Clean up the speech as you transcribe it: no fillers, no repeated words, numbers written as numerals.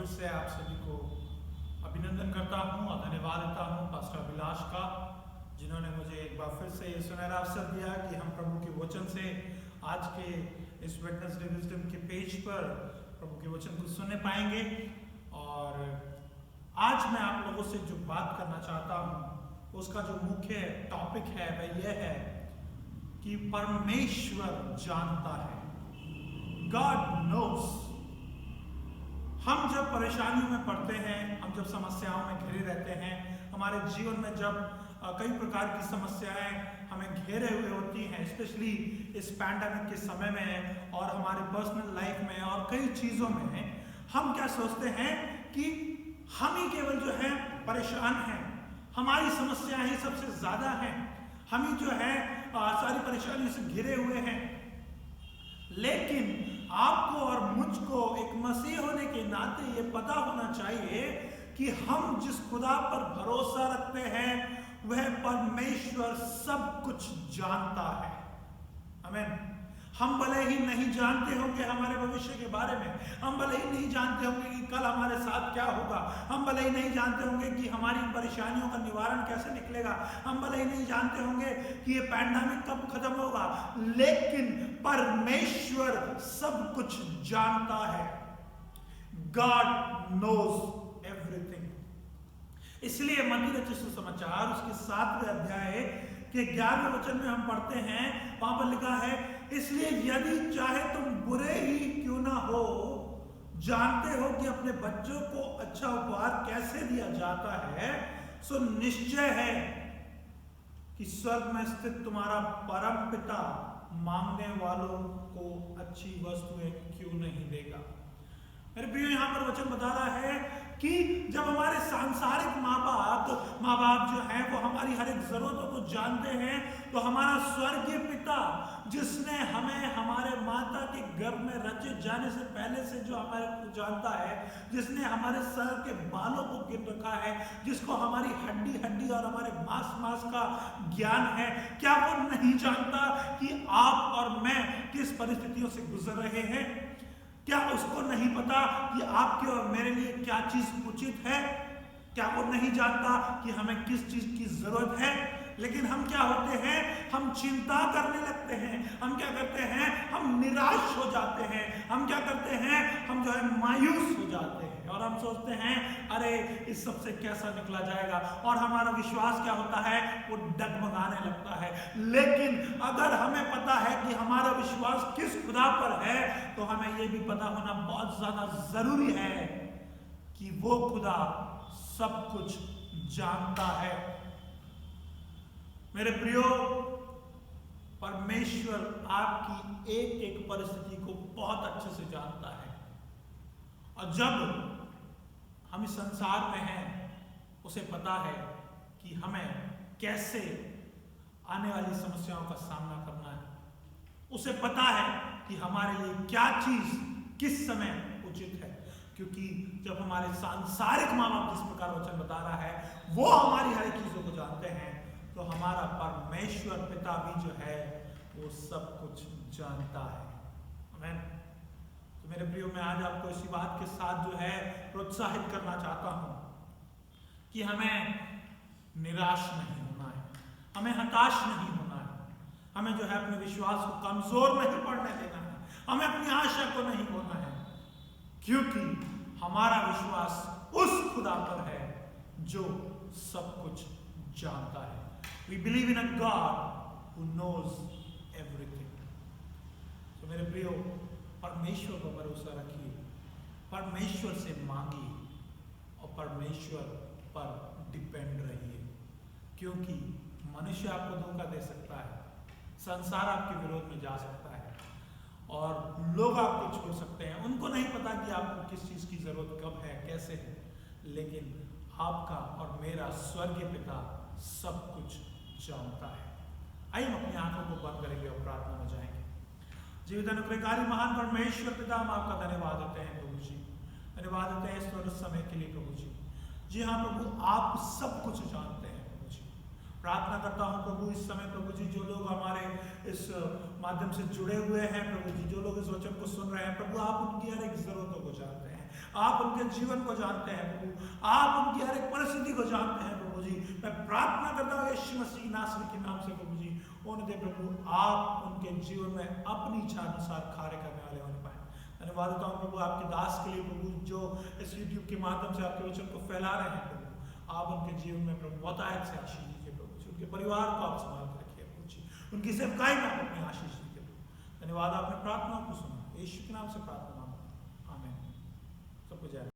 फिर से आप सभी को अभिनंदन करता हूं और धन्यवाद देता हूं पास्टर अभिलाष का, जिन्होंने मुझे एक बार फिर से सुनहरा अवसर दिया कि हम प्रभु के वचन से आज के इस वेडनेसडे विजडम के पेज पर प्रभु के वचन को सुनने पाएंगे। और आज मैं आप लोगों से जो बात करना चाहता हूं उसका जो मुख्य टॉपिक है वह यह है कि परमेश्वर जानता है। God knows. हम जब परेशानियों में पड़ते हैं, हम जब समस्याओं में घिरे रहते हैं, हमारे जीवन में जब कई प्रकार की समस्याएं हमें घेरे हुए होती हैं, स्पेशली इस पैंडेमिक के समय में और हमारे पर्सनल लाइफ में और कई चीज़ों में, हम क्या सोचते हैं कि हम ही केवल जो है परेशान हैं, हमारी समस्याएं ही सबसे ज़्यादा हैं, हम ही जो है सारी परेशानियों से घिरे हुए हैं। लेकिन आपको और मुझको एक मसीह होने के नाते ये पता होना चाहिए कि हम जिस खुदा पर भरोसा रखते हैं वह परमेश्वर सब कुछ जानता है। आमीन। हम भले ही नहीं जानते होंगे हमारे भविष्य के बारे में, हम भले ही नहीं जानते होंगे कि कल हमारे साथ क्या होगा, हम भले ही नहीं जानते होंगे कि हमारी परेशानियों का निवारण कैसे निकलेगा, हम भले ही नहीं जानते होंगे कि ये पैंडेमिक कब खत्म होगा, लेकिन परमेश्वर सब कुछ जानता है। God knows everything. इसलिए मत्ती रचित सुसमाचार उसके 7वें अध्याय के 11वें वचन में हम पढ़ते हैं, वहां पर लिखा है, इसलिए यदि चाहे तुम बुरे ही क्यों ना हो, जानते हो कि अपने बच्चों को अच्छा उपहार कैसे दिया जाता है, सो निश्चय है कि स्वर्ग में स्थित तुम्हारा परम पिता मांगने वालों को अच्छी वस्तुएं क्यों नहीं देगा। मेरे प्रियो, यहां पर वचन बता रहा है कि जब हमारे सांसारिक माँ बाप जो हैं वो हमारी हर एक जरूरतों को जानते हैं, तो हमारा स्वर्गीय पिता जिसने हमें हमारे माता के गर्भ में रचे जाने से पहले से जो हमारे को जानता है, जिसने हमारे सर के बालों को गिन रखा है, जिसको हमारी हड्डी हड्डी और हमारे मांस का ज्ञान है, क्या वो नहीं जानता कि आप और मैं किस परिस्थितियों से गुजर रहे हैं? क्या उसको नहीं पता कि आपके और मेरे लिए क्या चीज उचित है? क्या वो नहीं जानता कि हमें किस चीज की जरूरत है? लेकिन हम क्या होते हैं, हम चिंता करने लगते हैं, हम क्या करते हैं, हम निराश हो जाते हैं, हम क्या करते हैं, हम जो है मायूस हो जाते हैं और हम सोचते हैं अरे इस सब से कैसा निकला जाएगा, और हमारा विश्वास क्या होता है, वो डगमगाने लगता है। लेकिन अगर हमें पता है कि हमारा विश्वास किस खुदा पर है, तो हमें ये भी पता होना बहुत ज्यादा जरूरी है कि वो खुदा सब कुछ जानता है। मेरे प्रियो, परमेश्वर आपकी एक एक परिस्थिति को बहुत अच्छे से जानता है, और जब हम इस संसार में हैं उसे पता है कि हमें कैसे आने वाली समस्याओं का सामना करना है, उसे पता है कि हमारे लिए क्या चीज किस समय उचित है। क्योंकि जब हमारे सांसारिक माँ बाप जिस प्रकार वचन बता रहा है वो हमारी हर एक चीजों को जानते हैं, तो हमारा परमेश्वर पिता भी जो है वो सब कुछ जानता है। आमीन। तो मेरे प्रियो, मैं आज आपको इसी बात के साथ जो है प्रोत्साहित करना चाहता हूं कि हमें निराश नहीं होना है, हमें हताश नहीं होना है, हमें जो है अपने विश्वास को कमजोर नहीं पड़ने देना है, हमें अपनी आशा को नहीं खोना है, क्योंकि हमारा विश्वास उस खुदा पर है जो सब कुछ जानता है। We believe in a God who knows everything. तो मेरे प्रियो, परमेश्वर पर भरोसा रखिए, परमेश्वर से मांगिए और परमेश्वर पर डिपेंड रहिए, क्योंकि मनुष्य आपको धोखा दे सकता है, संसार आपके विरोध में जा सकता है और लोग आपको छोड़ सकते हैं, उनको नहीं पता कि आपको किस चीज की जरूरत कब है, कैसे है, लेकिन आपका और मेरा स्वर्गीय पिता सब कुछ जानता है। आइए हम अपनी आंखों को बंद करेंगे और प्रार्थना में जाएंगे। जीवित अनुग्रहकारी महान परमेश्वर पिता, हम आपका धन्यवाद देते हैं प्रभु जी, धन्यवाद देते हैं इस समय के लिए प्रभु जी। जी हाँ प्रभु, आप सब कुछ जानते हैं प्रभु जी। प्रार्थना करता हूँ प्रभु इस समय प्रभु जी जो लोग हमारे इस माध्यम से जुड़े हुए हैं प्रभु जी, जो लोग इस वचन को सुन रहे हैं प्रभु, आप उनकी हर एक जरूरतों को जानते हैं, आप उनके जीवन को जानते हैं प्रभु, आप उनकी हर एक परिस्थिति को जानते हैं प्रभु जी। मैं प्रार्थना करता हूँ यीशु मसीह नासरी के नाम से प्रभु जी, होने दे प्रभु, आप उनके जीवन में अपनी इच्छा अनुसार कार्य करने वाले होने पाए। धन्यवाद देता हूँ प्रभु आपके दास के लिए प्रभु, जो इस यूट्यूब के माध्यम से आपके वचन को फैला रहे हैं प्रभु, आप उनके जीवन में प्रभु बहुतायत से आशीष दीजिए प्रभु जी, उनके परिवार को आप संभाल के रखिए प्रभु जी, उनकी सेवकाई में आप अपनी आशीष दीजिए प्रभु। धन्यवाद आपने प्रार्थना को सुना, यीशु के नाम से प्रार्थना, आमीन। सबको जय।